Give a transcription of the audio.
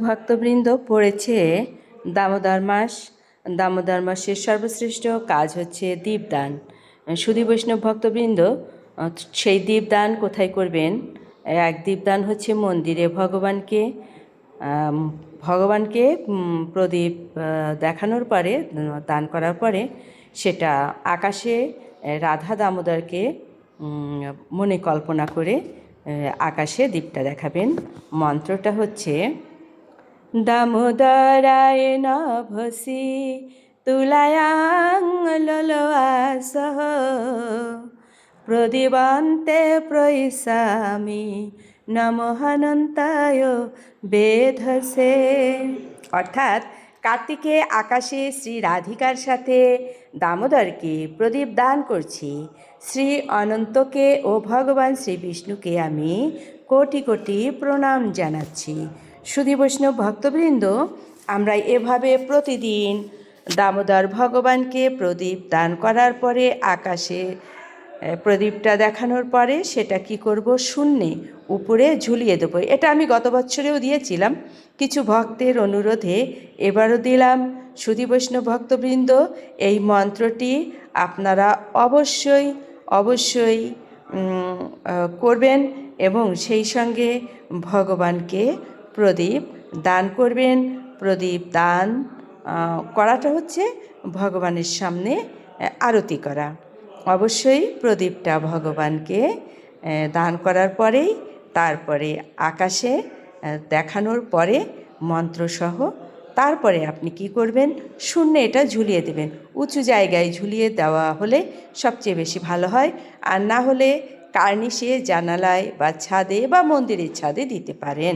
ভক্তবৃন্দ পড়েছে দামোদর মাস। দামোদর মাসের সর্বশ্রেষ্ঠ কাজ হচ্ছে দীপদান। সুধী বৈষ্ণব ভক্তবৃন্দ, সেই দীপদান কোথায় করবেন? এক দীপদান হচ্ছে মন্দিরে ভগবানকে প্রদীপ দেখানোর পরে, দান করার পরে সেটা আকাশে রাধা দামোদরকে মনে কল্পনা করে আকাশে দীপটা দেখাবেন। মন্ত্রটা হচ্ছে দামোদরায় নভসি তুলায়াং ললোয়াসহ প্রদীবান্তে প্রয়িসামি নমঃনন্তায় বেধসে। অর্থাৎ কার্তিকে আকাশে শ্রী রাধিকার সাথে দামোদরকে প্রদীপ দান করছি। শ্রী অনন্তকে ও ভগবান শ্রী বিষ্ণুকে আমি কোটি কোটি প্রণাম জানাচ্ছি। সুধী বৈষ্ণব ভক্তবৃন্দ, আমরা এভাবে প্রতিদিন দামোদর ভগবানকে প্রদীপ দান করার পরে আকাশে প্রদীপটা দেখানোর পরে সেটা কি করব? শূন্যে উপরে ঝুলিয়ে দেবো। এটা আমি গত বছরেও দিয়েছিলাম, কিছু ভক্তের অনুরোধে এবারও দিলাম। সুধী বৈষ্ণব ভক্তবৃন্দ, এই মন্ত্রটি আপনারা অবশ্যই অবশ্যই করবেন এবং সেই সঙ্গে ভগবানকে প্রদীপ দান করবেন। প্রদীপ দান করাটা হচ্ছে ভগবানের সামনে আরতি করা। অবশ্যই প্রদীপটা ভগবানকে দান করার পরেই, তারপরে আকাশে দেখানোর পরে মন্ত্রসহ তারপরে আপনি কি করবেন? শূন্যে এটা ঝুলিয়ে দেবেন। উঁচু জায়গায় ঝুলিয়ে দেওয়া হলে সবচেয়ে বেশি ভালো হয়, আর না হলে কার্নিশে, জানালায় বা ছাদে বা মন্দিরের ছাদে দিতে পারেন।